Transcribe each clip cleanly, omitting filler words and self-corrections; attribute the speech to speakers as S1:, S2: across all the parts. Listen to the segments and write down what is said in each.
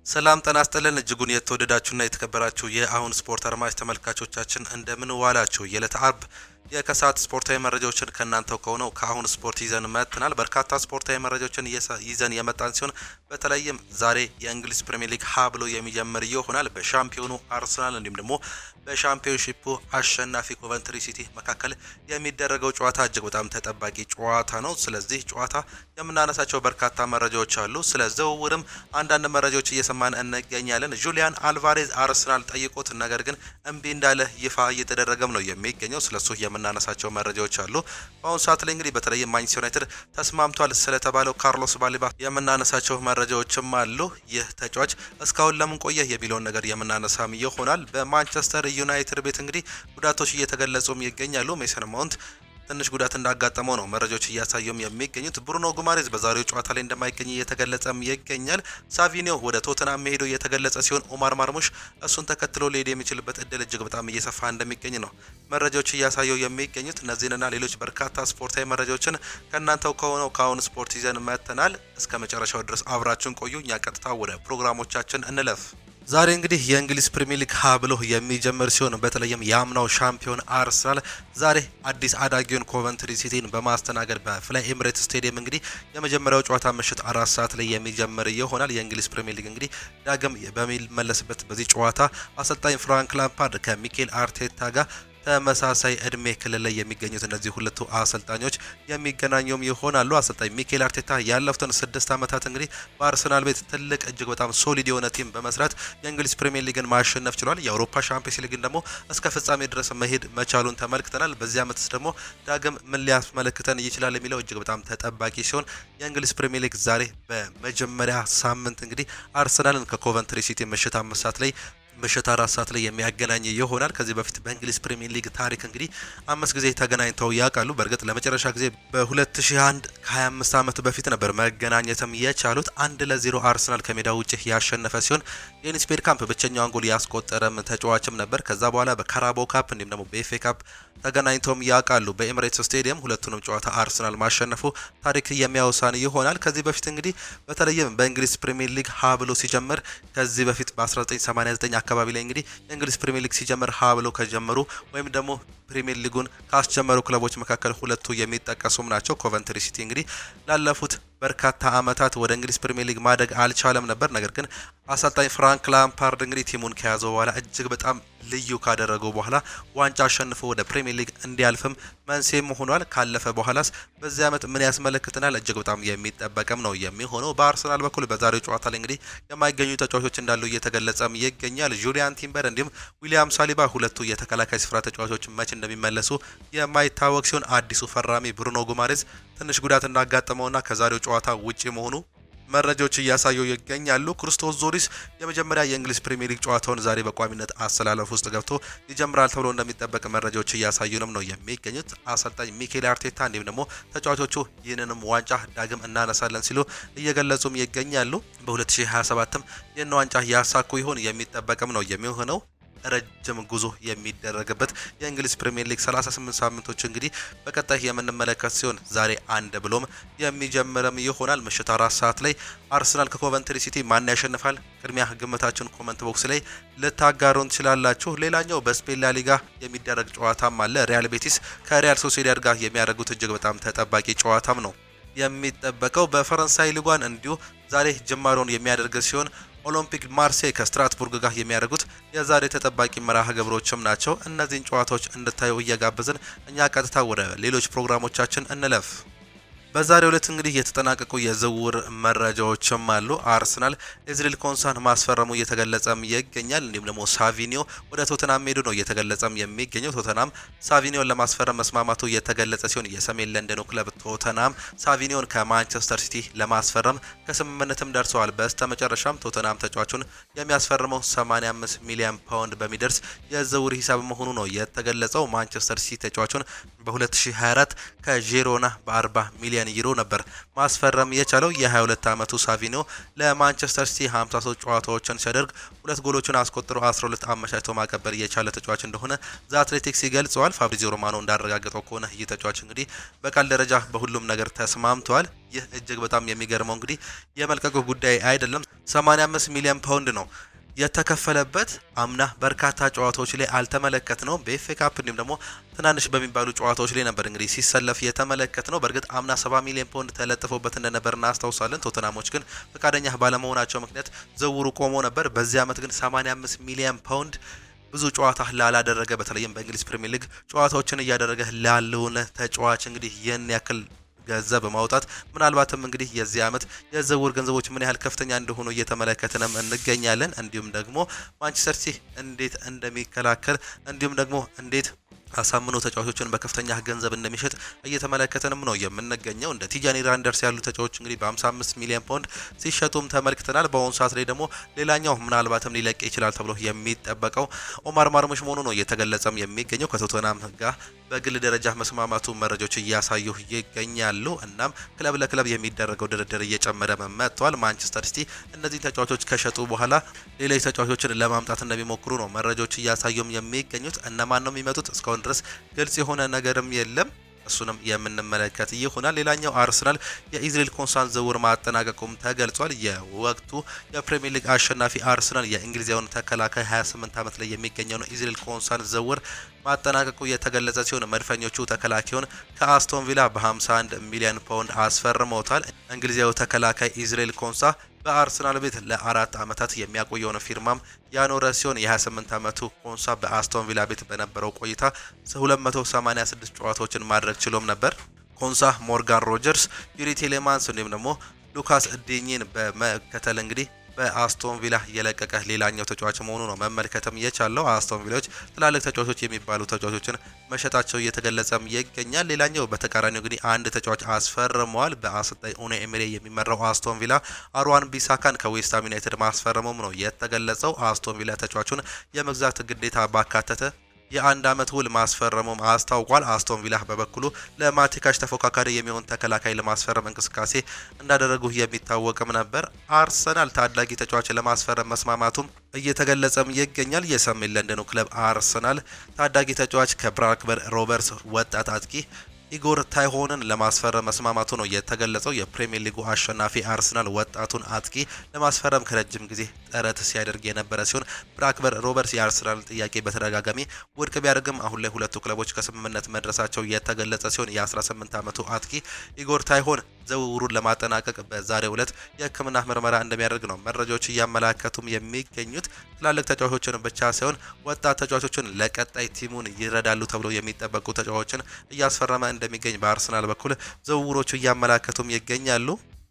S1: ሰላም ጤና ይስጥልን እጅጉን የተወደዳችሁና የተከበራችሁ የአሁን ስፖርት አድማጭ ተመልካቾቻችን እንደምን ዋላችሁ። የዕለተ አርብ የከሰዓት ስፖርታዊ መረጃዎችን ከናንተው ከሆነው ከአሁን ስፖርት ይዘን መጥተናል። በርካታ ስፖርታዊ መረጃዎችን ይዘን የመጣን ሲሆን በተለይም ዛሬ የእንግሊዝ ፕሪሚየር ሊግ ሀ ብሎ የሚጀምር ይሆናል። በሻምፒዮኑ አርሰናል እንዲሁም ደግሞ በሻምፒዮንሺፑ አሸናፊ ኮቨንትሪ ሲቲ መካከል የሚደረገው ጨዋታ እጅግ በጣም ተጠባቂ ጨዋታ ነው። ስለዚህ ጨዋታ የምናነሳቸው በርካታ መረጃዎች አሉ። ስለ ዝውውርም አንዳንድ መረጃዎች እየሰማን እንገኛለን። ጁሊያን አልቫሬዝ አርሰናል ጠይቆት ነገር ግን እምቢ እንዳለ ይፋ እየተደረገም ነው የሚገኘው። ስለሱ የምናነሳቸው መረጃዎች አሉ። በአሁኑ ሰዓት ላይ እንግዲህ በተለይም ማንቸስተር ዩናይትድ ተስማምቷል ስለተባለው ካርሎስ ባሊባ የምናነሳቸው መረጃዎችም አሉ። ይህ ተጫዋች እስካሁን ለምን ቆየ የሚለውን ነገር የምናነሳም ይሆናል። በማንቸስተር ዩናይትድ ቤት እንግዲህ ጉዳቶች እየተገለጹም ይገኛሉ። ሜሰን ማውንት ትንሽ ጉዳት እንዳጋጠመው ነው መረጃዎች እያሳዩም የሚገኙት። ብሩኖ ጉማሬዝ በዛሬው ጨዋታ ላይ እንደማይገኝ እየተገለጸም ይገኛል። ሳቪኒዮ ወደ ቶተናም መሄዱ እየተገለጸ ሲሆን ኦማር ማርሙሽ እሱን ተከትሎ ሊሄድ የሚችልበት እድል እጅግ በጣም እየሰፋ እንደሚገኝ ነው መረጃዎች እያሳዩ የሚገኙት። እነዚህንና ሌሎች በርካታ ስፖርታዊ መረጃዎችን ከእናንተው ከሆነው ከአሁን ስፖርት ይዘን መጥተናል። እስከ መጨረሻው ድረስ አብራችሁን ቆዩ። እኛ ቀጥታ ወደ ፕሮግራሞቻችን እንለፍ። ዛሬ እንግዲህ የእንግሊዝ ፕሪሚየር ሊግ ሀ ብሎ የሚጀምር ሲሆን በተለይም የአምናው ሻምፒዮን አርሰናል ዛሬ አዲስ አዳጊውን ኮቨንትሪ ሲቲን በማስተናገድ በፍላይ ኤምሬትስ ስቴዲየም እንግዲህ የመጀመሪያው ጨዋታ ምሽት 4 ሰዓት ላይ የሚጀምር ይሆናል። የእንግሊዝ ፕሪሚየር ሊግ እንግዲህ ዳግም በሚመለስበት በዚህ ጨዋታ አሰልጣኝ ፍራንክ ላምፓርድ ከሚኬል አርቴታ ጋር ተመሳሳይ እድሜ ክልል ላይ የሚገኙት እነዚህ ሁለቱ አሰልጣኞች የሚገናኙም ይሆናሉ። አሰልጣኝ ሚኬል አርቴታ ያለፉትን 6 ዓመታት እንግዲህ በአርሰናል ቤት ትልቅ እጅግ በጣም ሶሊድ የሆነ ቲም በመስራት የእንግሊዝ ፕሪሚየር ሊግን ማሸነፍ ችሏል። የአውሮፓ ሻምፒዮንስ ሊግን ደግሞ እስከ ፍጻሜ ድረስ መሄድ መቻሉን ተመልክተናል። በዚህ ዓመትስ ደግሞ ዳግም ምን ሊያስመለክተን ይችላል የሚለው እጅግ በጣም ተጠባቂ ሲሆን የእንግሊዝ ፕሪሚየር ሊግ ዛሬ በመጀመሪያ ሳምንት እንግዲህ አርሰናልን ከኮቨንትሪ ሲቲ ምሽት 5 ሰዓት ላይ ምሽት 4 ሰዓት ላይ የሚያገናኝ ይሆናል። ከዚህ በፊት በእንግሊዝ ፕሪሚየር ሊግ ታሪክ እንግዲህ 5 ጊዜ ተገናኝተው ያውቃሉ። በእርግጥ ለመጨረሻ ጊዜ በ2001 ከ25 ዓመት በፊት ነበር መገናኘትም የቻሉት። 1-0 አርሰናል ከሜዳ ውጭ ያሸነፈ ሲሆን ዴኒስ ቤርካምፕ ብቸኛውን ጎል ያስቆጠረም ተጫዋችም ነበር። ከዛ በኋላ በካራባኦ ካፕ እንዲሁም ደግሞ በኤፍኤ ካፕ ተገናኝተውም ያውቃሉ። በኤምሬትስ ስቴዲየም ሁለቱንም ጨዋታ አርሰናል ማሸነፉ ታሪክ የሚያወሳን ይሆናል። ከዚህ በፊት እንግዲህ በተለይም በእንግሊዝ ፕሪሚየር ሊግ ሀ ብሎ ሲጀምር ከዚህ በፊት በ1989 አካባቢ ላይ እንግዲህ የእንግሊዝ ፕሪሚየር ሊግ ሲጀምር ሀ ብሎ ከጀመሩ ወይም ደግሞ ፕሪሚየር ሊጉን ካስጀመሩ ክለቦች መካከል ሁለቱ የሚጠቀሱም ናቸው። ኮቨንትሪ ሲቲ እንግዲህ ላለፉት በርካታ ዓመታት ወደ እንግሊዝ ፕሪሚየር ሊግ ማደግ አልቻለም ነበር። ነገር ግን አሰልጣኝ ፍራንክ ላምፓርድ እንግዲህ ቲሙን ከያዘው በኋላ እጅግ በጣም ልዩ ካደረገው በኋላ ዋንጫ አሸንፎ ወደ ፕሪሚየር ሊግ እንዲያልፍም መንስኤም ሆኗል። ካለፈ በኋላስ በዚህ ዓመት ምን ያስመለክተናል? እጅግ በጣም የሚጠበቅም ነው የሚሆነው። በአርሰናል በኩል በዛሬው ጨዋታ ላይ እንግዲህ የማይገኙ ተጫዋቾች እንዳሉ እየተገለጸም ይገኛል። ጁሊያን ቲምበር እንዲሁም ዊሊያም ሳሊባ ሁለቱ የተከላካይ ስፍራ ተጫዋቾች መች እንደሚመለሱ የማይታወቅ ሲሆን አዲሱ ፈራሚ ብሩኖ ጉማሬዝ ትንሽ ጉዳት እንዳጋጠመውና ከዛሬው ጨዋታ ውጪ መሆኑ መረጃዎች እያሳዩ ይገኛሉ። ክርስቶስ ዞሪስ የመጀመሪያ የእንግሊዝ ፕሪሚየር ሊግ ጨዋታውን ዛሬ በቋሚነት አሰላለፍ ውስጥ ገብቶ ይጀምራል ተብሎ እንደሚጠበቅ መረጃዎች እያሳዩንም ነው የሚገኙት። አሰልጣኝ ሚኬል አርቴታ እንዲሁም ደግሞ ተጫዋቾቹ ይህንንም ዋንጫ ዳግም እናነሳለን ሲሉ እየገለጹም ይገኛሉ። በ2027ም ይህን ዋንጫ ያሳኩ ይሆን የሚጠበቅም ነው የሚሆነው። ረጅም ጉዞ የሚደረግበት የእንግሊዝ ፕሪሚየር ሊግ 38 ሳምንቶች እንግዲህ በቀጣይ የምንመለከት ሲሆን ዛሬ አንድ ብሎም የሚጀምርም ይሆናል። ምሽት 4 ሰዓት ላይ አርሰናል ከኮቨንትሪ ሲቲ ማን ያሸንፋል? ቅድሚያ ግምታችሁን ኮመንት ቦክስ ላይ ልታጋሩን ትችላላችሁ። ሌላኛው በስፔን ላ ሊጋ የሚደረግ ጨዋታም አለ። ሪያል ቤቲስ ከሪያል ሶሲዳድ ጋር የሚያደርጉት እጅግ በጣም ተጠባቂ ጨዋታም ነው የሚጠበቀው። በፈረንሳይ ሊጓን እንዲሁ ዛሬ ጅማሮን የሚያደርግ ሲሆን ኦሎምፒክ ማርሴይ ከስትራስቡርግ ጋር የሚያደርጉት የዛሬ ተጠባቂ መርሃ ግብሮችም ናቸው። እነዚህን ጨዋታዎች እንድታዩ እየጋበዝን እኛ ቀጥታ ወደ ሌሎች ፕሮግራሞቻችን እንለፍ። በዛሬው ዕለት እንግዲህ የተጠናቀቁ የዝውውር መረጃዎችም አሉ። አርሰናል ኤዝሪል ኮንሳን ማስፈረሙ እየተገለጸም ይገኛል። እንዲሁም ደግሞ ሳቪኒዮ ወደ ቶተናም ሄዱ ነው እየተገለጸም የሚገኘው። ቶተናም ሳቪኒዮን ለማስፈረም መስማማቱ እየተገለጸ ሲሆን የሰሜን ለንደኑ ክለብ ቶተናም ሳቪኒዮን ከማንቸስተር ሲቲ ለማስፈረም ከስምምነትም ደርሰዋል። በስተመጨረሻም ቶተናም ተጫዋቹን የሚያስፈርመው 85 ሚሊዮን ፓውንድ በሚደርስ የዝውውር ሂሳብ መሆኑ ነው የተገለጸው። ማንቸስተር ሲቲ ተጫዋቹን በ2024 ከጄሮና በ40 ሚሊዮን ሚሊዮን ዩሮ ነበር ማስፈረም የቻለው። የ22 ዓመቱ ሳቪኖ ለማንቸስተር ሲቲ 53 ጨዋታዎችን ሲያደርግ 2 ጎሎችን አስቆጥሮ 12 አመቻችቶ ማቀበል የቻለ ተጫዋች እንደሆነ ዘ አትሌቲክስ ይገልጸዋል። ፋብሪዚዮ ሮማኖ እንዳረጋገጠው ከሆነ ይህ ተጫዋች እንግዲህ በቃል ደረጃ በሁሉም ነገር ተስማምቷል። ይህ እጅግ በጣም የሚገርመው እንግዲህ የመልቀቁ ጉዳይ አይደለም። 85 ሚሊዮን ፓውንድ ነው የተከፈለበት። አምና በርካታ ጨዋታዎች ላይ አልተመለከትነው። በኤፍኤ ካፕ እንዲሁም ደግሞ ትናንሽ በሚባሉ ጨዋታዎች ላይ ነበር እንግዲህ ሲሰለፍ የተመለከትነው። በእርግጥ አምና 70 ሚሊዮን ፓውንድ ተለጥፎበት እንደነበር እናስታውሳለን። ቶተናሞች ግን ፈቃደኛ ባለመሆናቸው ምክንያት ዝውውሩ ቆሞ ነበር። በዚህ ዓመት ግን 85 ሚሊዮን ፓውንድ ብዙ ጨዋታ ላላደረገ በተለይም በእንግሊዝ ፕሪሚየር ሊግ ጨዋታዎችን እያደረገ ላለውን ተጫዋች እንግዲህ ይህን ያክል ገንዘብ ማውጣት ምናልባትም እንግዲህ የዚህ ዓመት የዝውውር ገንዘቦች ምን ያህል ከፍተኛ እንደሆኑ እየተመለከተንም እንገኛለን። እንዲሁም ደግሞ ማንቸስተር ሲቲ እንዴት እንደሚከላከል እንዲሁም ደግሞ እንዴት አሳምኖ ተጫዋቾችን በከፍተኛ ገንዘብ እንደሚሸጥ እየተመለከተንም ነው የምንገኘው። እንደ ቲጃኒ ራንደርስ ያሉ ተጫዋቾች እንግዲህ በ55 ሚሊዮን ፓውንድ ሲሸጡም ተመልክተናል። በአሁኑ ሰዓት ላይ ደግሞ ሌላኛው ምናልባትም ሊለቅ ይችላል ተብሎ የሚጠበቀው ኦማር ማርሙሽ መሆኑ ነው እየተገለጸም የሚገኘው። ከቶተናም ጋር በግል ደረጃ መስማማቱ መረጃዎች እያሳዩ ይገኛሉ። እናም ክለብ ለክለብ የሚደረገው ድርድር እየጨመረ መጥቷል። ማንቸስተር ሲቲ እነዚህ ተጫዋቾች ከሸጡ በኋላ ሌሎች ተጫዋቾችን ለማምጣት እንደሚሞክሩ ነው መረጃዎች እያሳዩም የሚገኙት። እነማን ነው የሚመጡት እስካሁን ድረስ ግልጽ የሆነ ነገርም የለም። እሱንም የምንመለከት ይሆናል። ሌላኛው አርሰናል የኢዝራኤል ኮንሳን ዝውውር ማጠናቀቁም ተገልጿል። የወቅቱ የፕሪሚየር ሊግ አሸናፊ አርሰናል የእንግሊዛዊውን ተከላካይ 28 ዓመት ላይ የሚገኘው ኢዝራኤል ኮንሳን ዝውውር ማጠናቀቁ የተገለጸ ሲሆን መድፈኞቹ ተከላካዩን ከአስቶን ቪላ በ51 ሚሊዮን ፓውንድ አስፈርመውታል። እንግሊዛዊው ተከላካይ ኢዝራኤል ኮንሳ በአርሰናል ቤት ለ4 ዓመታት የሚያቆየውን ፊርማም ያኖረ ሲሆን የ28 ዓመቱ ኮንሳ በአስቶን ቪላ ቤት በነበረው ቆይታ 286 ጨዋታዎችን ማድረግ ችሎም ነበር። ኮንሳ ሞርጋን ሮጀርስ፣ ዩሪ ቴሌማንስ እንዲሁም ደግሞ ሉካስ ዲኝን በመከተል እንግዲህ በአስቶን ቪላ የለቀቀ ሌላኛው ተጫዋች መሆኑ ነው መመልከትም የቻለው። አስቶን ቪላዎች ትላልቅ ተጫዋቾች የሚባሉ ተጫዋቾችን መሸጣቸው እየተገለጸም ይገኛል። ሌላኛው በተቃራኒው እንግዲህ አንድ ተጫዋች አስፈርመዋል። በአሰልጣኝ ኡናይ ኤምሬ የሚመራው አስቶን ቪላ አርዋን ቢሳካን ከዌስትሃም ዩናይትድ ማስፈረሙም ነው የተገለጸው። አስቶን ቪላ ተጫዋቹን የመግዛት ግዴታ ባካተተ የ1 ዓመት ውል ማስፈረሙም አስታውቋል። አስቶን ቪላ በበኩሉ ለማቲካሽ ተፎካካሪ የሚሆን ተከላካይ ለማስፈረም እንቅስቃሴ እንዳደረጉ የሚታወቅም ነበር። አርሰናል ታዳጊ ተጫዋች ለማስፈረም መስማማቱም እየተገለጸም ይገኛል። የሰሜን ለንደኑ ክለብ አርሰናል ታዳጊ ተጫዋች ከብራክበር ሮቨርስ ወጣት አጥቂ ኢጎር ታይሆንን ለማስፈረም መስማማቱ ነው የተገለጸው። የፕሪሚየር ሊጉ አሸናፊ አርሰናል ወጣቱን አጥቂ ለማስፈረም ከረጅም ጊዜ ጥረት ሲያደርግ የነበረ ሲሆን ብራክበር ሮበርትስ የአርሰናል ጥያቄ በተደጋጋሚ ውድቅ ቢያደርግም አሁን ላይ ሁለቱ ክለቦች ከስምምነት መድረሳቸው የተገለጸ ሲሆን የ18 ዓመቱ አጥቂ ኢጎር ታይሆን ዝውውሩን ለማጠናቀቅ በዛሬው ዕለት የሕክምና ምርመራ እንደሚያደርግ ነው መረጃዎች እያመላከቱም የሚገኙት። ትላልቅ ተጫዋቾችን ብቻ ሳይሆን ወጣት ተጫዋቾችን ለቀጣይ ቲሙን ይረዳሉ ተብሎ የሚጠበቁ ተጫዋቾችን እያስፈረመ እንደሚገኝ በአርሰናል በኩል ዝውውሮቹ እያመላከቱም ይገኛሉ።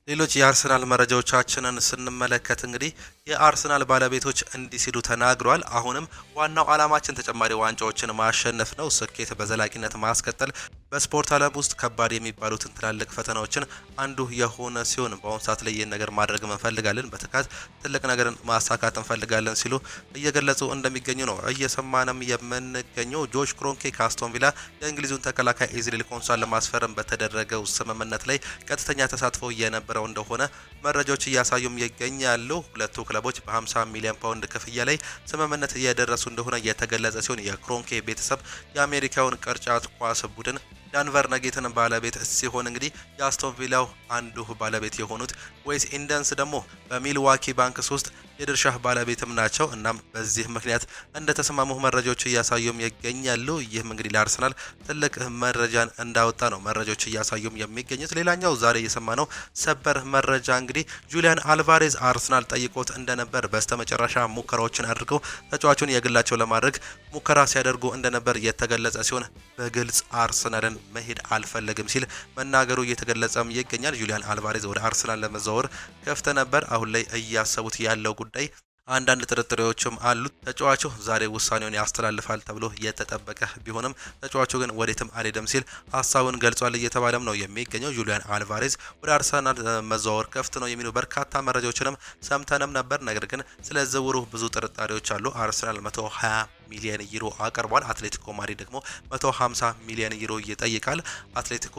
S1: ሌሎች የአርሰናል መረጃዎቻችንን ስንመለከት እንግዲህ የአርሰናል ባለቤቶች እንዲህ ሲሉ ተናግረዋል። አሁንም ዋናው ዓላማችን ተጨማሪ ዋንጫዎችን ማሸነፍ ነው። ስኬት በዘላቂነት ማስቀጠል በስፖርት ዓለም ውስጥ ከባድ የሚባሉትን ትላልቅ ፈተናዎችን አንዱ የሆነ ሲሆን በአሁኑ ሰዓት ላይ ይህን ነገር ማድረግ እንፈልጋለን፣ በትጋት ትልቅ ነገርን ማሳካት እንፈልጋለን ሲሉ እየገለጹ እንደሚገኙ ነው እየሰማንም የምንገኘው። ጆሽ ክሮንኬ ከአስቶን ቪላ የእንግሊዙን ተከላካይ ኢዝራኤል ኮንሳን ለማስፈረም በተደረገው ስምምነት ላይ ቀጥተኛ ተሳትፎ የነበረው እንደሆነ መረጃዎች እያሳዩም ይገኛሉ። ሁለቱ ክለቦች በ50 ሚሊዮን ፓውንድ ክፍያ ላይ ስምምነት እየደረሱ እንደሆነ የተገለጸ ሲሆን የክሮንኬ ቤተሰብ የአሜሪካውን ቅርጫት ኳስ ቡድን ዳንቨር ነጌትን ባለቤት ሲሆን እንግዲህ የአስቶን ቪላው አንዱ ባለቤት የሆኑት ዌስ ኢንደንስ ደግሞ በሚልዋኪ ባንክስ ውስጥ የድርሻ ባለቤትም ናቸው። እናም በዚህ ምክንያት እንደተሰማሙ መረጃዎች እያሳዩም ይገኛሉ። ይህም እንግዲህ ለአርሰናል ትልቅ መረጃን እንዳወጣ ነው መረጃዎች እያሳዩም የሚገኙት። ሌላኛው ዛሬ የሰማነው ሰበር መረጃ እንግዲህ ጁሊያን አልቫሬዝ አርሰናል ጠይቆት እንደነበር በስተመጨረሻ ሙከራዎችን አድርገው ተጫዋቹን የግላቸው ለማድረግ ሙከራ ሲያደርጉ እንደነበር የተገለጸ ሲሆን በግልጽ አርሰናልን መሄድ አልፈለግም ሲል መናገሩ እየተገለጸም ይገኛል። ጁሊያን አልቫሬዝ ወደ አርሰናል ለመዛወር ከፍተ ነበር። አሁን ላይ እያሰቡት ያለው ጉዳይ አንዳንድ ጥርጥሬዎችም አሉት። ተጫዋቹ ዛሬ ውሳኔውን ያስተላልፋል ተብሎ የተጠበቀ ቢሆንም ተጫዋቹ ግን ወዴትም አልሄድም ሲል ሀሳቡን ገልጿል እየተባለም ነው የሚገኘው። ጁሊያን አልቫሬዝ ወደ አርሰናል መዛወር ከፍት ነው የሚሉ በርካታ መረጃዎችንም ሰምተንም ነበር። ነገር ግን ስለ ዝውውሩ ብዙ ጥርጣሬዎች አሉ። አርሰናል 120 ሚሊዮን ዩሮ አቀርቧል። አትሌቲኮ ማድሪድ ደግሞ 150 ሚሊዮን ዩሮ ይጠይቃል። አትሌቲኮ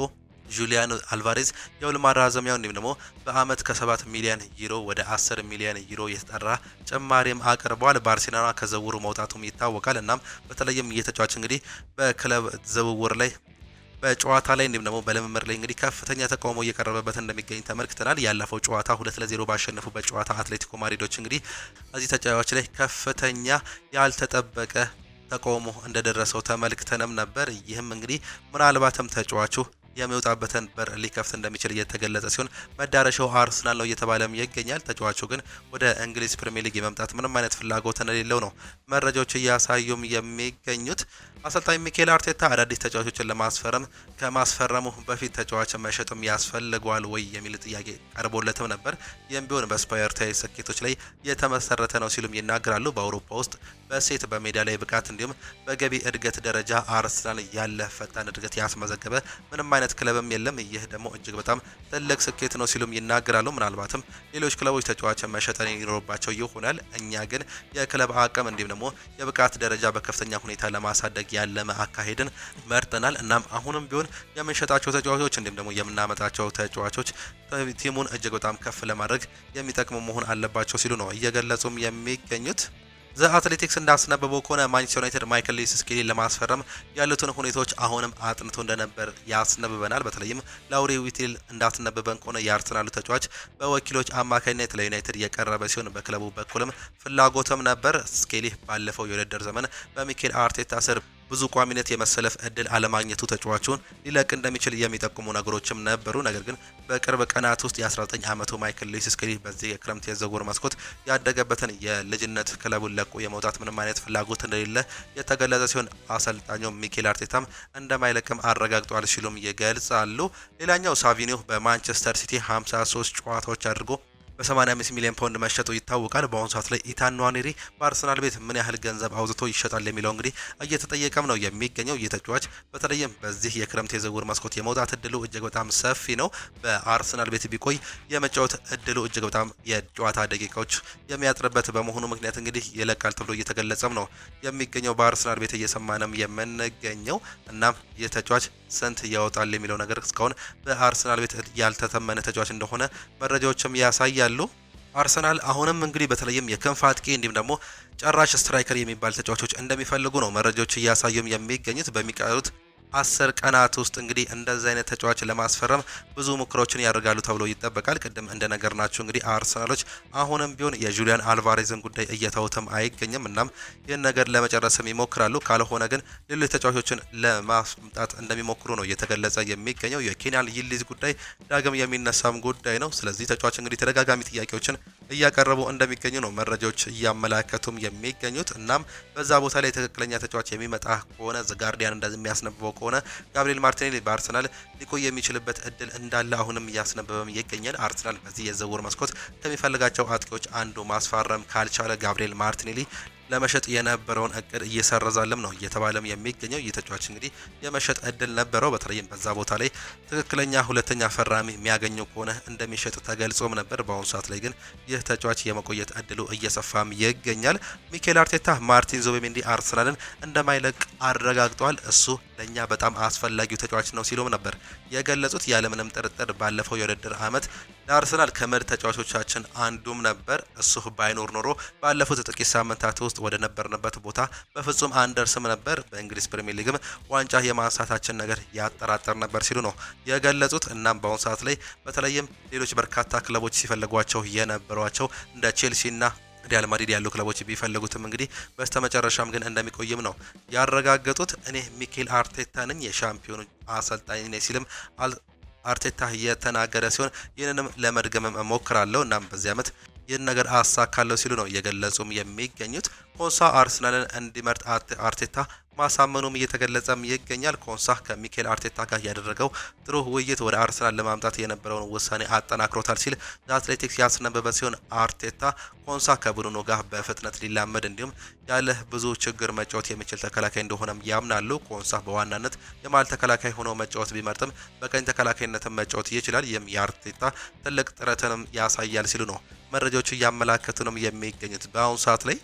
S1: ጁሊያን አልቫሬዝ የውል ማራዘሚያው እንዲሁም ደግሞ በአመት ከ7 ሚሊዮን ዩሮ ወደ 10 ሚሊዮን ዩሮ የተጠራ ጭማሪም አቅርበዋል። ባርሴሎና ከዝውውሩ መውጣቱም ይታወቃል። እናም በተለይም እየተጫዋች እንግዲህ በክለብ ዝውውር ላይ በጨዋታ ላይ እንዲሁም ደግሞ በልምምድ ላይ እንግዲህ ከፍተኛ ተቃውሞ እየቀረበበት እንደሚገኝ ተመልክተናል። ያለፈው ጨዋታ 2-0 ባሸነፉበት ጨዋታ አትሌቲኮ ማድሪዶች እንግዲህ እዚህ ተጫዋች ላይ ከፍተኛ ያልተጠበቀ ተቃውሞ እንደደረሰው ተመልክተንም ነበር። ይህም እንግዲህ ምናልባትም ተጫዋቹ የሚወጣበትን በር ሊከፍት እንደሚችል እየተገለጸ ሲሆን መዳረሻው አርሰናል ነው እየተባለም ይገኛል። ተጫዋቹ ግን ወደ እንግሊዝ ፕሪሚየር ሊግ የመምጣት ምንም አይነት ፍላጎት እንደሌለው ነው መረጃዎች እያሳዩም የሚገኙት። አሰልጣኝ ሚኬል አርቴታ አዳዲስ ተጫዋቾችን ለማስፈረም ከማስፈረሙ በፊት ተጫዋችን መሸጥም ያስፈልገዋል ወይ የሚል ጥያቄ ቀርቦለትም ነበር። ይህም ቢሆን በስፓየርታዊ ስኬቶች ላይ የተመሰረተ ነው ሲሉም ይናገራሉ። በአውሮፓ ውስጥ በሴት በሜዳ ላይ ብቃት እንዲሁም በገቢ እድገት ደረጃ አርሰናል ያለ ፈጣን እድገት ያስመዘገበ ምንም አይነት ክለብም የለም። ይህ ደግሞ እጅግ በጣም ትልቅ ስኬት ነው ሲሉም ይናገራሉ። ምናልባትም ሌሎች ክለቦች ተጫዋችን መሸጥን ይኖርባቸው ይሆናል። እኛ ግን የክለብ አቅም እንዲሁም ደግሞ የብቃት ደረጃ በከፍተኛ ሁኔታ ለማሳደግ ያለመ አካሄድን መርጠናል። እናም አሁንም ቢሆን የምንሸጣቸው ተጫዋቾች እንዲሁም ደግሞ የምናመጣቸው ተጫዋቾች ቲሙን እጅግ በጣም ከፍ ለማድረግ የሚጠቅሙ መሆን አለባቸው ሲሉ ነው እየገለጹም የሚገኙት። ዘ አትሌቲክስ እንዳስነበበው ከሆነ ማንቸስተር ዩናይትድ ማይክል ሉዊስ ስኬሊን ለማስፈረም ያሉትን ሁኔታዎች አሁንም አጥንቶ እንደነበር ያስነብበናል። በተለይም ላውሪ ዊቲል እንዳስነበበን ከሆነ የአርሰናሉ ተጫዋች በወኪሎች አማካኝነት ለዩናይትድ የቀረበ ሲሆን በክለቡ በኩልም ፍላጎትም ነበር። ስኬሊ ባለፈው የውድድር ዘመን በሚኬል አርቴታ ስር ብዙ ቋሚነት የመሰለፍ እድል አለማግኘቱ ተጫዋቹን ሊለቅ እንደሚችል የሚጠቁሙ ነገሮችም ነበሩ። ነገር ግን በቅርብ ቀናት ውስጥ የ19 ዓመቱ ማይክል ሉዊስ ስኬሊ በዚህ የክረምት የዝውውር መስኮት ያደገበትን የልጅነት ክለቡን ለቆ የመውጣት ምንም አይነት ፍላጎት እንደሌለ የተገለጸ ሲሆን አሰልጣኙ ሚኬል አርቴታም እንደማይለቅም አረጋግጧል ሲሉም ይገልጻሉ። ሌላኛው ሳቪኒዮ በማንቸስተር ሲቲ 53 ጨዋታዎች አድርጎ በ85 ሚሊዮን ፓውንድ መሸጡ ይታወቃል። በአሁኑ ሰዓት ላይ ኢታን ንዋኔሪ በአርሰናል ቤት ምን ያህል ገንዘብ አውጥቶ ይሸጣል የሚለው እንግዲህ እየተጠየቀም ነው የሚገኘው። ይህ ተጫዋች በተለይም በዚህ የክረምት የዝውውር መስኮት የመውጣት እድሉ እጅግ በጣም ሰፊ ነው። በአርሰናል ቤት ቢቆይ የመጫወት እድሉ እጅግ በጣም የጨዋታ ደቂቃዎች የሚያጥርበት በመሆኑ ምክንያት እንግዲህ ይለቃል ተብሎ እየተገለጸም ነው የሚገኘው። በአርሰናል ቤት እየሰማንም የምንገኘው እናም ይህ ተጫዋች ስንት ያወጣል የሚለው ነገር እስካሁን በአርሰናል ቤት ያልተተመነ ተጫዋች እንደሆነ መረጃዎችም ያሳያሉ። አርሰናል አሁንም እንግዲህ በተለይም የክንፍ አጥቂ እንዲሁም ደግሞ ጨራሽ ስትራይከር የሚባል ተጫዋቾች እንደሚፈልጉ ነው መረጃዎች እያሳዩም የሚገኙት። በሚቀሩት 10 ቀናት ውስጥ እንግዲህ እንደዚህ አይነት ተጫዋች ለማስፈረም ብዙ ሙከራዎችን ያደርጋሉ ተብሎ ይጠበቃል። ቅድም እንደነገርናችሁ እንግዲህ አርሰናሎች አሁንም ቢሆን የጁሊያን አልቫሬዝን ጉዳይ እየተውትም አይገኝም። እናም ይህን ነገር ለመጨረስም ይሞክራሉ። ካልሆነ ግን ሌሎች ተጫዋቾችን ለማምጣት እንደሚሞክሩ ነው እየተገለጸ የሚገኘው። የኬንያን ይልዲዝ ጉዳይ ዳግም የሚነሳም ጉዳይ ነው። ስለዚህ ተጫዋች እንግዲህ ተደጋጋሚ ጥያቄዎችን እያቀረቡ እንደሚገኙ ነው መረጃዎች እያመላከቱም የሚገኙት። እናም በዛ ቦታ ላይ ትክክለኛ ተጫዋች የሚመጣ ከሆነ ዘ ጋርዲያን እንደሚያስነብበው ከሆነ ጋብሪኤል ማርቲኔሊ በአርሰናል ሊቆይ የሚችልበት እድል እንዳለ አሁንም እያስነበበም ይገኛል። አርሰናል በዚህ የዝውውር መስኮት ከሚፈልጋቸው አጥቂዎች አንዱ ማስፈረም ካልቻለ ጋብሪኤል ማርቲኔሊ ለመሸጥ የነበረውን እቅድ እየሰረዛለም ነው እየተባለም የሚገኘው። ይህ ተጫዋች እንግዲህ የመሸጥ እድል ነበረው። በተለይም በዛ ቦታ ላይ ትክክለኛ ሁለተኛ ፈራሚ የሚያገኘው ከሆነ እንደሚሸጥ ተገልጾም ነበር። በአሁኑ ሰዓት ላይ ግን ይህ ተጫዋች የመቆየት እድሉ እየሰፋም ይገኛል። ሚኬል አርቴታ ማርቲን ዙቢሜንዲ አርሰናልን እንደማይለቅ አረጋግጧል። እሱ ለኛ በጣም አስፈላጊው ተጫዋች ነው ሲሉም ነበር የገለጹት። ያለምንም ጥርጥር ባለፈው የውድድር ዓመት ለአርሰናል ከምርጥ ተጫዋቾቻችን አንዱም ነበር። እሱ ባይኖር ኖሮ ባለፉት ጥቂት ሳምንታት ውስጥ ወደ ነበርንበት ቦታ በፍጹም አንደርስም ነበር። በእንግሊዝ ፕሪሚየር ሊግም ዋንጫ የማንሳታችን ነገር ያጠራጠር ነበር ሲሉ ነው የገለጹት። እናም በአሁኑ ሰዓት ላይ በተለይም ሌሎች በርካታ ክለቦች ሲፈልጓቸው የነበሯቸው እንደ ቼልሲና ሪያል ማድሪድ ያሉ ክለቦች ቢፈልጉትም እንግዲህ በስተመጨረሻም ግን እንደሚቆይም ነው ያረጋገጡት። እኔ ሚኬል አርቴታ ነኝ የሻምፒዮኑ አሰልጣኝ ነኝ ሲልም አርቴታ የተናገረ ሲሆን ይህንንም ለመድገምም እሞክራለሁ እናም በዚህ ዓመት ይህን ነገር አሳካለሁ ሲሉ ነው እየገለጹም የሚገኙት። ኮንሳ አርሰናልን እንዲመርጥ አርቴታ ማሳመኑም እየተገለጸም ይገኛል። ኮንሳ ከሚኬል አርቴታ ጋር ያደረገው ጥሩ ውይይት ወደ አርሰናል ለማምጣት የነበረውን ውሳኔ አጠናክሮታል ሲል አትሌቲክስ ያስነበበ ሲሆን አርቴታ ኮንሳ ከቡድኑ ጋር በፍጥነት ሊላመድ እንዲሁም ያለ ብዙ ችግር መጫወት የሚችል ተከላካይ እንደሆነም ያምናሉ። ኮንሳ በዋናነት የማል ተከላካይ ሆኖ መጫወት ቢመርጥም በቀኝ ተከላካይነትም መጫወት ይችላል። ይህም የአርቴታ ትልቅ ጥረትንም ያሳያል ሲሉ ነው መረጃዎች እያመላከቱ ነው የሚገኙት። በአሁኑ ሰዓት ላይ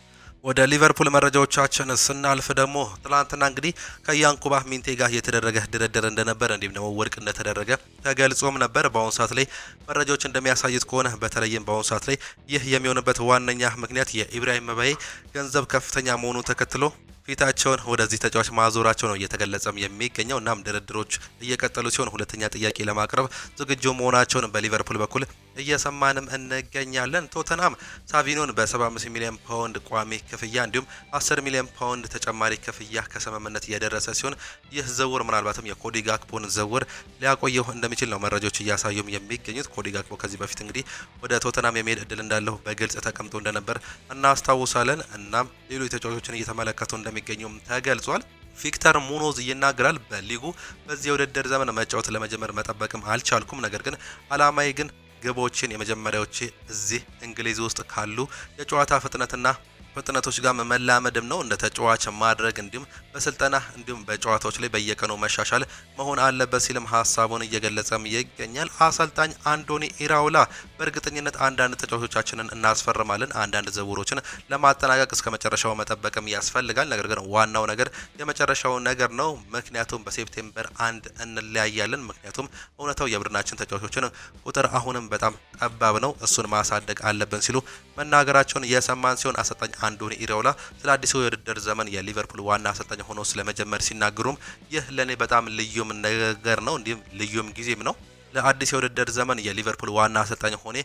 S1: ወደ ሊቨርፑል መረጃዎቻችን ስናልፍ ደግሞ ትላንትና እንግዲህ ከያንኩባ ሚንቴ ጋር የተደረገ ድርድር እንደነበር እንዲሁም ደግሞ ውድቅ እንደተደረገ ተገልጾም ነበር። በአሁኑ ሰዓት ላይ መረጃዎች እንደሚያሳዩት ከሆነ በተለይም በአሁኑ ሰዓት ላይ ይህ የሚሆንበት ዋነኛ ምክንያት የኢብራሂም መባዬ ገንዘብ ከፍተኛ መሆኑን ተከትሎ ፊታቸውን ወደዚህ ተጫዋች ማዞራቸው ነው እየተገለጸም የሚገኘው። እናም ድርድሮች እየቀጠሉ ሲሆን ሁለተኛ ጥያቄ ለማቅረብ ዝግጁ መሆናቸውን በሊቨርፑል በኩል እየሰማንም እንገኛለን። ቶተንሃም ሳቪኖን በ75 ሚሊዮን ፓውንድ ቋሚ ክፍያ እንዲሁም 10 ሚሊዮን ፓውንድ ተጨማሪ ክፍያ ከስምምነት እየደረሰ ሲሆን ይህ ዝውውር ምናልባትም የኮዲ ጋክፖን ዝውውር ሊያቆየው እንደሚችል ነው መረጃዎች እያሳዩም የሚገኙት። ኮዲ ጋክፖ ከዚህ በፊት እንግዲህ ወደ ቶተንሃም የመሄድ እድል እንዳለው በግልጽ ተቀምጦ እንደነበር እናስታውሳለን። እናም ሌሎች ተጫዋቾችን እየተመለከቱ እንደሚገኙም ተገልጿል። ቪክተር ሙኖዝ ይናገራል። በሊጉ በዚህ የውድድር ዘመን መጫወት ለመጀመር መጠበቅም አልቻልኩም፣ ነገር ግን አላማዬ ግን ግቦችን የመጀመሪያዎቼ እዚህ እንግሊዝ ውስጥ ካሉ የጨዋታ ፍጥነቶች ጋር መላመድም ነው እንደ ተጫዋች ማድረግ እንዲሁም በስልጠና እንዲሁም በጨዋታዎች ላይ በየቀኑ መሻሻል መሆን አለበት ሲልም ሀሳቡን እየገለጸም ይገኛል። አሰልጣኝ አንዶኒ ኢራውላ በእርግጠኝነት አንዳንድ ተጫዋቾቻችንን እናስፈርማለን፣ አንዳንድ ዝውውሮችን ለማጠናቀቅ እስከ መጨረሻው መጠበቅም ያስፈልጋል። ነገር ግን ዋናው ነገር የመጨረሻው ነገር ነው፣ ምክንያቱም በሴፕቴምበር 1 እንለያያለን። ምክንያቱም እውነታው የቡድናችን ተጫዋቾችን ቁጥር አሁንም በጣም ጠባብ ነው፣ እሱን ማሳደግ አለብን ሲሉ መናገራቸውን የሰማን ሲሆን አሰልጣኝ አንዶኒ ኢራውላ ስለ አዲሱ የውድድር ዘመን የሊቨርፑል ዋና አሰልጣኝ ሆኖ ስለመጀመር ሲናገሩም ይህ ለኔ በጣም ልዩም ነገር ነው፣ እንዲሁም ልዩም ጊዜም ነው። ለአዲስ የውድድር ዘመን የሊቨርፑል ዋና አሰልጣኝ ሆኔ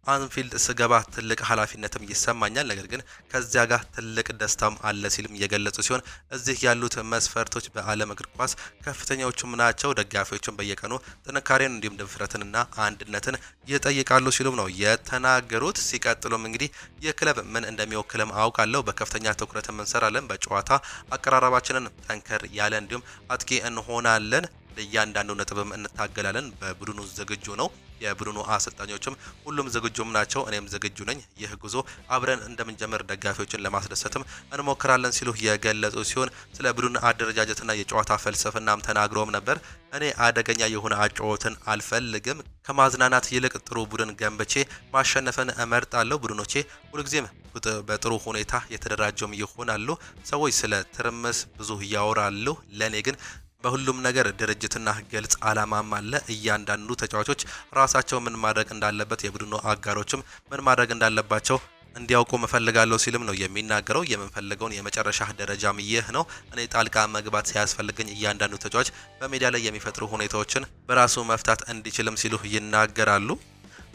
S1: አንፊልድ ስገባ ትልቅ ኃላፊነትም ይሰማኛል፣ ነገር ግን ከዚያ ጋር ትልቅ ደስታም አለ ሲልም የገለጹ ሲሆን እዚህ ያሉት መስፈርቶች በዓለም እግር ኳስ ከፍተኛዎቹም ናቸው። ደጋፊዎችም በየቀኑ ጥንካሬን እንዲሁም ድፍረትንና አንድነትን ይጠይቃሉ ሲሉም ነው የተናገሩት። ሲቀጥሉም እንግዲህ የክለብ ምን እንደሚወክልም አውቃለሁ፣ በከፍተኛ ትኩረት እንሰራለን፣ በጨዋታ አቀራረባችንን ጠንከር ያለ እንዲሁም አጥቂ እንሆናለን፣ ለእያንዳንዱ ነጥብም እንታገላለን። በቡድኑ ዝግጁ ነው። የቡድኑ አሰልጣኞችም ሁሉም ዝግጁም ናቸው። እኔም ዝግጁ ነኝ። ይህ ጉዞ አብረን እንደምንጀምር ደጋፊዎችን ለማስደሰትም እንሞክራለን ሲሉ የገለጹ ሲሆን ስለ ቡድኑ አደረጃጀትና የጨዋታ ፍልስፍናም ተናግረውም ነበር። እኔ አደገኛ የሆነ አጨዋወትን አልፈልግም። ከማዝናናት ይልቅ ጥሩ ቡድን ገንብቼ ማሸነፍን እመርጣለሁ። ቡድኖቼ ሁልጊዜም በጥሩ ሁኔታ የተደራጀውም ይሆናሉ። ሰዎች ስለ ትርምስ ብዙ ያወራሉ። ለእኔ ግን በሁሉም ነገር ድርጅትና ግልጽ አላማም አለ። እያንዳንዱ ተጫዋቾች ራሳቸው ምን ማድረግ እንዳለበት የቡድኑ አጋሮችም ምን ማድረግ እንዳለባቸው እንዲያውቁ መፈልጋለሁ ሲልም ነው የሚናገረው። የምንፈልገውን የመጨረሻ ደረጃም ይህ ነው። እኔ ጣልቃ መግባት ሲያስፈልገኝ እያንዳንዱ ተጫዋች በሜዳ ላይ የሚፈጥሩ ሁኔታዎችን በራሱ መፍታት እንዲችልም ሲሉ ይናገራሉ።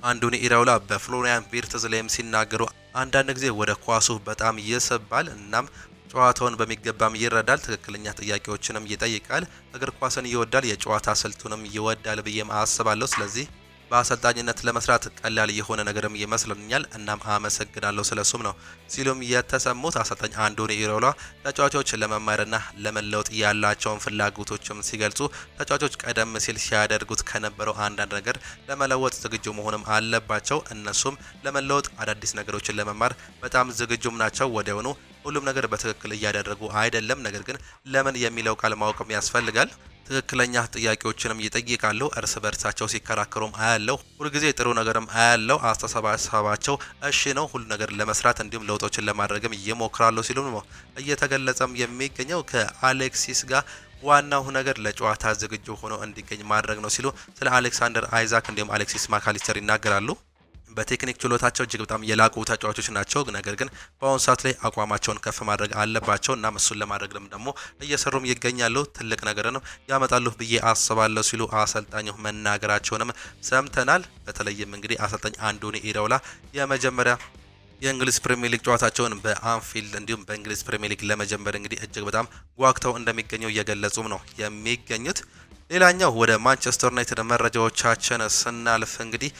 S1: አንዶኒ ኢራውላ በፍሎሪያን ቪርትዝ ላይም ሲናገሩ አንዳንድ ጊዜ ወደ ኳሱ በጣም ይስባል፣ እናም ጨዋታውን በሚገባም ይረዳል፣ ትክክለኛ ጥያቄዎችንም ይጠይቃል፣ እግር ኳስን ይወዳል፣ የጨዋታ ስልቱንም ይወዳል ብዬም አስባለሁ። ስለዚህ በአሰልጣኝነት ለመስራት ቀላል የሆነ ነገርም ይመስለኛል። እናም አመሰግናለሁ ስለሱም ነው ሲሉም የተሰሙት አሰልጣኝ አንዶኒ ኢራውላ ተጫዋቾች ለመማርና ለመለወጥ ያላቸውን ፍላጎቶችም ሲገልጹ ተጫዋቾች ቀደም ሲል ሲያደርጉት ከነበረው አንዳንድ ነገር ለመለወጥ ዝግጁ መሆንም አለባቸው። እነሱም ለመለወጥ አዳዲስ ነገሮችን ለመማር በጣም ዝግጁም ናቸው። ወዲያውኑ ሁሉም ነገር በትክክል እያደረጉ አይደለም፣ ነገር ግን ለምን የሚለው ቃል ማወቅም ያስፈልጋል። ትክክለኛ ጥያቄዎችንም ይጠይቃሉ። እርስ በርሳቸው ሲከራከሩም አያለው። ሁልጊዜ ጥሩ ነገርም አያለው። አስተሳሰባቸው እሺ ነው። ሁሉ ነገር ለመስራት እንዲሁም ለውጦችን ለማድረግም ይሞክራሉ ሲሉም ነው እየተገለጸም የሚገኘው። ከአሌክሲስ ጋር ዋናው ነገር ለጨዋታ ዝግጁ ሆኖ እንዲገኝ ማድረግ ነው ሲሉ ስለ አሌክሳንደር አይዛክ እንዲሁም አሌክሲስ ማካሊስተር ይናገራሉ። በቴክኒክ ችሎታቸው እጅግ በጣም የላቁ ተጫዋቾች ናቸው። ነገር ግን በአሁኑ ሰዓት ላይ አቋማቸውን ከፍ ማድረግ አለባቸው እና እሱን ለማድረግ ደግሞ እየሰሩም ይገኛሉ። ትልቅ ነገርንም ያመጣሉ ብዬ አስባለሁ ሲሉ አሰልጣኙ መናገራቸውንም ሰምተናል። በተለይም እንግዲህ አሰልጣኝ አንዶኒ ኢራውላ የመጀመሪያ የእንግሊዝ ፕሪሚየር ሊግ ጨዋታቸውን በአንፊልድ እንዲሁም በእንግሊዝ ፕሪሚየር ሊግ ለመጀመር እንግዲህ እጅግ በጣም ጓግተው እንደሚገኙ እየገለጹም ነው የሚገኙት። ሌላኛው ወደ ማንቸስተር ዩናይትድ መረጃዎቻችን ስናልፍ እንግዲህ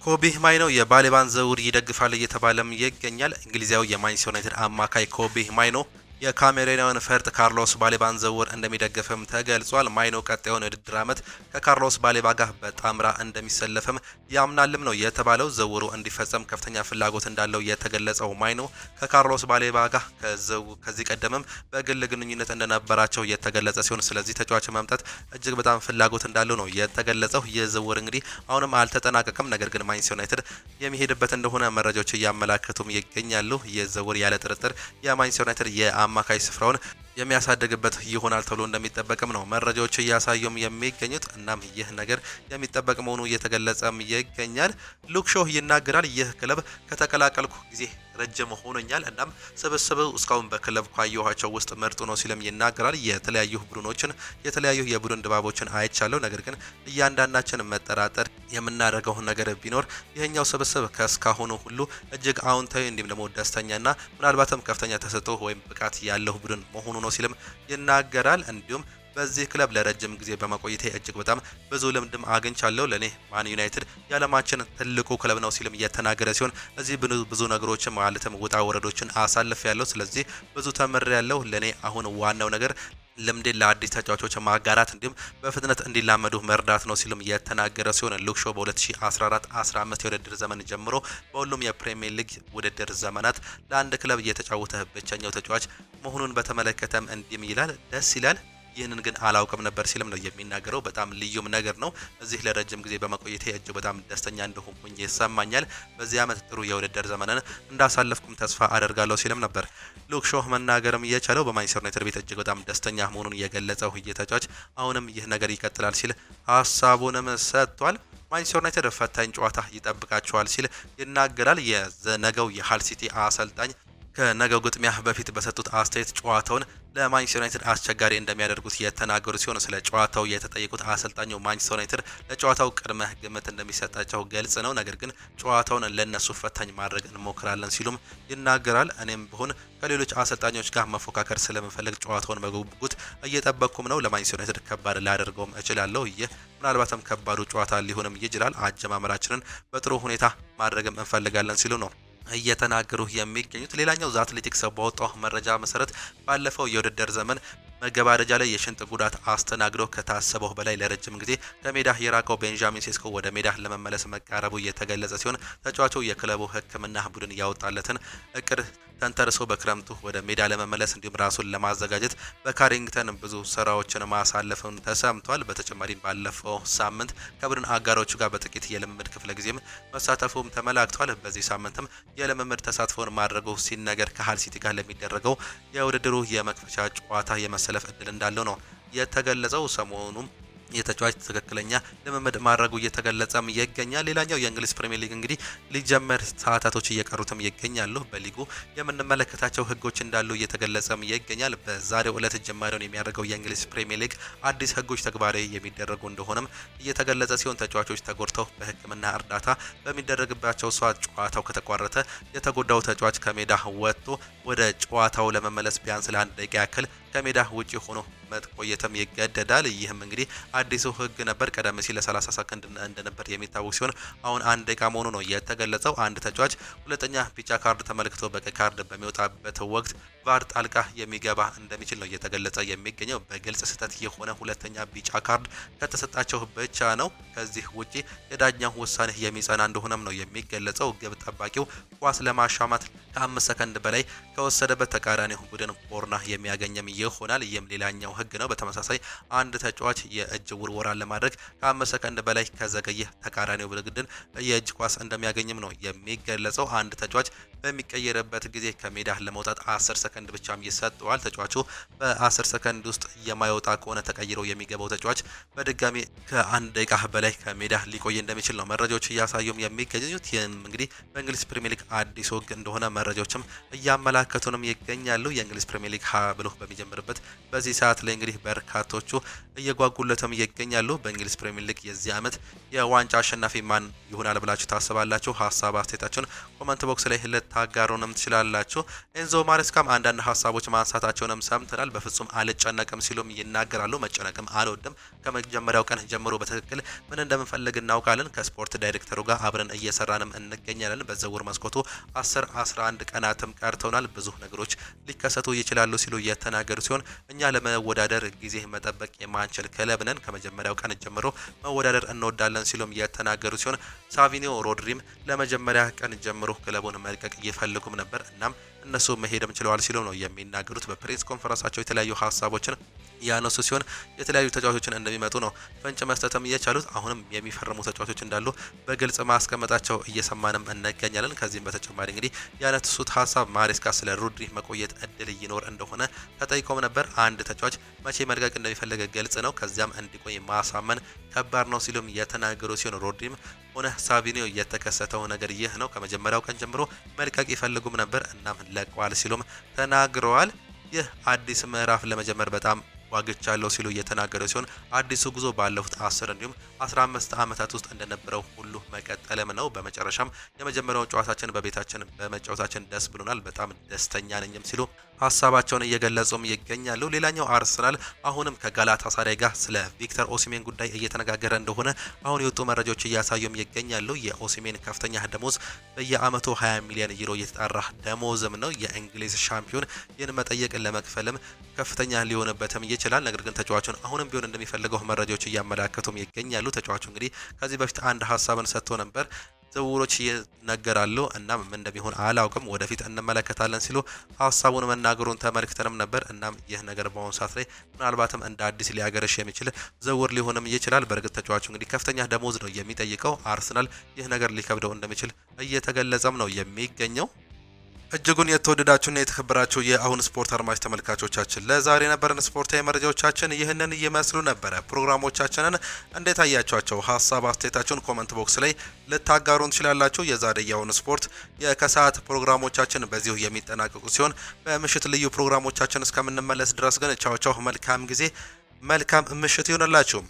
S1: ኮቢ ማይኖ የባሌባን ዝውውር ይደግፋል እየተባለም ይገኛል። እንግሊዛዊ የማንቸስተር ዩናይትድ አማካይ ኮቢ ማይኖ የካሜሩናዊውን ፈርጥ ካርሎስ ባሌባን ዝውውር እንደሚደግፍም ተገልጿል። ማይኖ ቀጣዩን የውድድር ዓመት ከካርሎስ ባሌባ ጋር በጣምራ እንደሚሰለፍም ያምናልም ነው የተባለው። ዝውውሩ እንዲፈጸም ከፍተኛ ፍላጎት እንዳለው የተገለጸው ማይኖ ከካርሎስ ባሌባ ጋር ከዚህ ቀደምም በግል ግንኙነት እንደነበራቸው የተገለጸ ሲሆን ስለዚህ ተጫዋች መምጣት እጅግ በጣም ፍላጎት እንዳለው ነው የተገለጸው። ይህ ዝውውር እንግዲህ አሁንም አልተጠናቀቀም፣ ነገር ግን ማንቸስተር ዩናይትድ የሚሄድበት እንደሆነ መረጃዎች እያመላከቱም ይገኛሉ። ይህ ዝውውር ያለ ጥርጥር የማንቸስተር ዩናይትድ የአማካይ ስፍራውን የሚያሳድግበት ይሆናል ተብሎ እንደሚጠበቅም ነው መረጃዎች እያሳዩም የሚገኙት። እናም ይህ ነገር የሚጠበቅ መሆኑ እየተገለጸም ይገኛል። ሉክ ሾው ይናገራል። ይህ ክለብ ከተቀላቀልኩ ጊዜ ረጅም ሆኖኛል። እናም ስብስቡ እስካሁን በክለብ ካየኋቸው ውስጥ ምርጡ ነው ሲልም ይናገራል። የተለያዩ ቡድኖችን የተለያዩ የቡድን ድባቦችን አይቻለሁ፣ ነገር ግን እያንዳንዳችን መጠራጠር የምናደርገው ነገር ቢኖር ይሄኛው ስብስብ ከእስካሁኑ ሁሉ እጅግ አዎንታዊ እንዲሁም ደግሞ ደስተኛና ምናልባትም ከፍተኛ ተሰጥኦ ወይም ብቃት ያለው ቡድን መሆኑ ነው ሲልም ይናገራል። እንዲሁም በዚህ ክለብ ለረጅም ጊዜ በመቆየቴ እጅግ በጣም ብዙ ልምድም አግኝቻለሁ። ለኔ ማን ዩናይትድ የዓለማችን ትልቁ ክለብ ነው ሲልም እየተናገረ ሲሆን እዚህ ብዙ ነገሮችን ማለትም ውጣ ወረዶችን አሳልፍ ያለው ስለዚህ ብዙ ተምር ያለው ለኔ አሁን ዋናው ነገር ልምዴን ለአዲስ ተጫዋቾች ማጋራት እንዲሁም በፍጥነት እንዲላመዱ መርዳት ነው ሲልም የተናገረ ሲሆን ሉክ ሾው በ2014-15 የውድድር ዘመን ጀምሮ በሁሉም የፕሪሚየር ሊግ ውድድር ዘመናት ለአንድ ክለብ እየተጫወተ ብቸኛው ተጫዋች መሆኑን በተመለከተም እንዲም ይላል። ደስ ይላል፣ ይህንን ግን አላውቅም ነበር ሲልም ነው የሚናገረው። በጣም ልዩም ነገር ነው። እዚህ ለረጅም ጊዜ በመቆየቴ እጅግ በጣም ደስተኛ እንደሆንኩኝ ይሰማኛል። በዚህ ዓመት ጥሩ የውድድር ዘመንን እንዳሳለፍኩም ተስፋ አደርጋለሁ ሲልም ነበር ሉክ ሾው መናገርም እየቻለው። በማንቸስተር ዩናይትድ ቤት እጅግ በጣም ደስተኛ መሆኑን የገለጸው ተጫዋች አሁንም ይህ ነገር ይቀጥላል ሲል ሀሳቡንም ሰጥቷል። ማንቸስተር ዩናይትድ ፈታኝ ጨዋታ ይጠብቃቸዋል ሲል ይናገራል። የነገው የሃል ሲቲ አሰልጣኝ ከነገው ግጥሚያ በፊት በሰጡት አስተያየት ጨዋታውን ለማንቸስተር ዩናይትድ አስቸጋሪ እንደሚያደርጉት የተናገሩ ሲሆን ስለ ጨዋታው የተጠየቁት አሰልጣኙ ማንቸስተር ዩናይትድ ለጨዋታው ቅድመ ግምት እንደሚሰጣቸው ገልጽ ነው፣ ነገር ግን ጨዋታውን ለነሱ ፈታኝ ማድረግ እንሞክራለን ሲሉም ይናገራል። እኔም ብሆን ከሌሎች አሰልጣኞች ጋር መፎካከር ስለምፈልግ ጨዋታውን በጉጉት እየጠበቅኩም ነው። ለማንቸስተር ዩናይትድ ከባድ ላደርገውም እችላለሁ። ይህ ምናልባትም ከባዱ ጨዋታ ሊሆንም ይችላል። አጀማመራችንን በጥሩ ሁኔታ ማድረግም እንፈልጋለን ሲሉ ነው እየተናገሩ የሚገኙት። ሌላኛው ዘ አትሌቲክስ ባወጣው መረጃ መሰረት ባለፈው የውድድር ዘመን መገባደጃ ላይ የሽንጥ ጉዳት አስተናግዶ ከታሰበው በላይ ለረጅም ጊዜ ከሜዳ የራቀው ቤንጃሚን ሴስኮ ወደ ሜዳ ለመመለስ መቃረቡ እየተገለጸ ሲሆን ተጫዋቹ የክለቡ ሕክምና ቡድን ያወጣለትን እቅድ ተንተርሶ በክረምቱ ወደ ሜዳ ለመመለስ እንዲሁም ራሱን ለማዘጋጀት በካሪንግተን ብዙ ስራዎችን ማሳለፉን ተሰምቷል። በተጨማሪም ባለፈው ሳምንት ከቡድን አጋሮቹ ጋር በጥቂት የልምምድ ክፍለ ጊዜም መሳተፉም ተመላክቷል። በዚህ ሳምንትም የልምምድ ተሳትፎን ማድረጉ ሲነገር ከሃል ሲቲ ጋር ለሚደረገው የውድድሩ የመክፈቻ ጨዋታ የመሰለፍ እድል እንዳለው ነው የተገለጸው። ሰሞኑም የተጫዋች ትክክለኛ ልምምድ ማድረጉ እየተገለጸም ይገኛል። ሌላኛው የእንግሊዝ ፕሪሚየር ሊግ እንግዲህ ሊጀመር ሰዓታቶች እየቀሩትም ይገኛሉ። በሊጉ የምንመለከታቸው ህጎች እንዳሉ እየተገለጸም ይገኛል። በዛሬው ዕለት ጅማሬውን የሚያደርገው የእንግሊዝ ፕሪሚየር ሊግ አዲስ ህጎች ተግባራዊ የሚደረጉ እንደሆነም እየተገለጸ ሲሆን ተጫዋቾች ተጎድተው በሕክምና እርዳታ በሚደረግባቸው ሰዓት ጨዋታው ከተቋረጠ የተጎዳው ተጫዋች ከሜዳ ወጥቶ ወደ ጨዋታው ለመመለስ ቢያንስ ለ1 ደቂቃ ያክል ከሜዳ ውጪ ሆኖ መቆየትም ይገደዳል። ይህም እንግዲህ አዲሱ ህግ ነበር። ቀደም ሲል ለ30 ሰከንድ እንደነበር የሚታወቅ ሲሆን አሁን 1 ደቂቃ መሆኑ ነው የተገለጸው። አንድ ተጫዋች ሁለተኛ ቢጫ ካርድ ተመልክቶ በቀይ ካርድ በሚወጣበት ወቅት ቫር ጣልቃ የሚገባ እንደሚችል ነው እየተገለጸ የሚገኘው። በግልጽ ስህተት የሆነ ሁለተኛ ቢጫ ካርድ ከተሰጣቸው ብቻ ነው። ከዚህ ውጪ የዳኛው ውሳኔ የሚጸና እንደሆነም ነው የሚገለጸው። ግብ ጠባቂው ኳስ ለማሻማት ከ5 ሰከንድ በላይ ከወሰደበት ተቃራኒው ቡድን ኮርና የሚያገኘም ይሆናል። ይህም ሌላኛው ህግ ነው። በተመሳሳይ አንድ ተጫዋች የእጅ ውርወራን ለማድረግ ከ5 ሰከንድ በላይ ከዘገየ ተቃራኒው ቡድን የእጅ ኳስ እንደሚያገኝም ነው የሚገለጸው። አንድ ተጫዋች በሚቀየርበት ጊዜ ከሜዳ ለመውጣት 10 ሰከንድ ብቻም ይሰጠዋል። ተጫዋቹ በ10 ሰከንድ ውስጥ የማይወጣ ከሆነ ተቀይሮ የሚገባው ተጫዋች በድጋሚ ከ1 ደቂቃ በላይ ከሜዳ ሊቆይ እንደሚችል ነው መረጃዎች እያሳዩም የሚገኙት። ይህም እንግዲህ በእንግሊዝ ፕሪሚየር ሊግ አዲስ ህግ እንደሆነ መረጃዎችም እያመላከቱንም ይገኛሉ። የእንግሊዝ ፕሪሚየር ሊግ ብሎ በሚጀምር በሚጀምርበት በዚህ ሰዓት ላይ እንግዲህ በርካቶቹ እየጓጉለትም ይገኛሉ። በእንግሊዝ ፕሪሚየር ሊግ የዚህ ዓመት የዋንጫ አሸናፊ ማን ይሆናል ብላችሁ ታስባላችሁ? ሀሳብ አስተያየታችሁን ኮመንት ቦክስ ላይ ልታጋሩንም ትችላላችሁ። ኤንዞ ማሬስካም አንዳንድ ሀሳቦች ማንሳታቸውንም ሰምተናል። በፍጹም አልጨነቅም ሲሉም ይናገራሉ። መጨነቅም አልወድም። ከመጀመሪያው ቀን ጀምሮ በትክክል ምን እንደምንፈልግ እናውቃለን። ከስፖርት ዳይሬክተሩ ጋር አብረን እየሰራንም እንገኛለን። በዝውውር መስኮቱ 11 ቀናትም ቀርተውናል። ብዙ ነገሮች ሊከሰቱ ይችላሉ ሲሉ እየተናገሩ ሲሆን እኛ ለመወዳደር ጊዜ መጠበቅ የማንችል ክለብ ነን። ከመጀመሪያው ቀን ጀምሮ መወዳደር እንወዳለን ሲሉም የተናገሩ ሲሆን ሳቪኒዮ ሮድሪም ለመጀመሪያ ቀን ጀምሮ ክለቡን መልቀቅ እየፈልጉም ነበር። እናም እነሱ መሄድም ችለዋል ሲሉ ነው የሚናገሩት። በፕሬስ ኮንፈረንሳቸው የተለያዩ ሀሳቦችን ያነሱ ሲሆን የተለያዩ ተጫዋቾችን እንደሚመጡ ነው ፍንጭ መስጠትም እየቻሉት። አሁንም የሚፈርሙ ተጫዋቾች እንዳሉ በግልጽ ማስቀመጣቸው እየሰማንም እንገኛለን። ከዚህም በተጨማሪ እንግዲህ ያነሱት ሀሳብ ማሬስካ ስለ ሮድሪ መቆየት እድል ይኖር እንደሆነ ተጠይቆም ነበር። አንድ ተጫዋች መቼ መልቀቅ እንደሚፈልግ ግልጽ ነው፣ ከዚያም እንዲቆይ ማሳመን ከባድ ነው ሲሉም የተናገሩ ሲሆን ሮድሪም ሆነ ሳቪኒዮ የተከሰተው ነገር ይህ ነው። ከመጀመሪያው ቀን ጀምሮ መልቀቅ ይፈልጉም ነበር እናም ለቀዋል ሲሉም ተናግረዋል። ይህ አዲስ ምዕራፍ ለመጀመር በጣም ዋግቻለሁ ሲሉ እየተናገሩ ሲሆን አዲሱ ጉዞ ባለፉት 10 እንዲሁም 15 ዓመታት ውስጥ እንደነበረው ሁሉ መቀጠልም ነው። በመጨረሻም የመጀመሪያውን ጨዋታችን በቤታችን በመጫወታችን ደስ ብሎናል፣ በጣም ደስተኛ ነኝም ሲሉ ሀሳባቸውን እየገለጹም ይገኛሉ። ሌላኛው አርሰናል አሁንም ከጋላታሳራይ ጋር ስለ ቪክተር ኦሲሜን ጉዳይ እየተነጋገረ እንደሆነ አሁን የወጡ መረጃዎች እያሳዩም ይገኛሉ። የኦሲሜን ከፍተኛ ደሞዝ በየአመቱ 20 ሚሊዮን ዩሮ እየተጣራ ደሞዝም ነው። የእንግሊዝ ሻምፒዮን ይህን መጠየቅን ለመክፈልም ከፍተኛ ሊሆንበትም ይችላል። ነገር ግን ተጫዋቹን አሁንም ቢሆን እንደሚፈልገው መረጃዎች እያመላከቱም ይገኛሉ። ተጫዋቹ እንግዲህ ከዚህ በፊት አንድ ሀሳብን ሰጥቶ ነበር። ዝውውሮች ይነገራሉ እናም ምን እንደሚሆን አላውቅም፣ ወደፊት እንመለከታለን ሲሉ ሀሳቡን መናገሩን ተመልክተንም ነበር። እናም ይህ ነገር በአሁኑ ሰዓት ላይ ምናልባትም እንደ አዲስ ሊያገረሽ የሚችል ዝውውር ሊሆንም ይችላል። በእርግጥ ተጫዋቹ እንግዲህ ከፍተኛ ደሞዝ ነው የሚጠይቀው። አርሰናል ይህ ነገር ሊከብደው እንደሚችል እየተገለጸም ነው የሚገኘው። እጅጉን የተወደዳችሁና የተከበራችሁ የአሁን ስፖርት አድማጭ ተመልካቾቻችን ለዛሬ የነበረን ስፖርታዊ መረጃዎቻችን ይህንን እየመስሉ ነበረ። ፕሮግራሞቻችንን እንዴት አያችኋቸው? ሀሳብ አስተያየታችሁን ኮመንት ቦክስ ላይ ልታጋሩን ትችላላችሁ። የዛሬ የአሁን ስፖርት የከሰዓት ፕሮግራሞቻችን በዚሁ የሚጠናቀቁ ሲሆን በምሽት ልዩ ፕሮግራሞቻችን እስከምንመለስ ድረስ ግን ቻው ቻው፣ መልካም ጊዜ፣ መልካም ምሽት ይሆንላችሁ።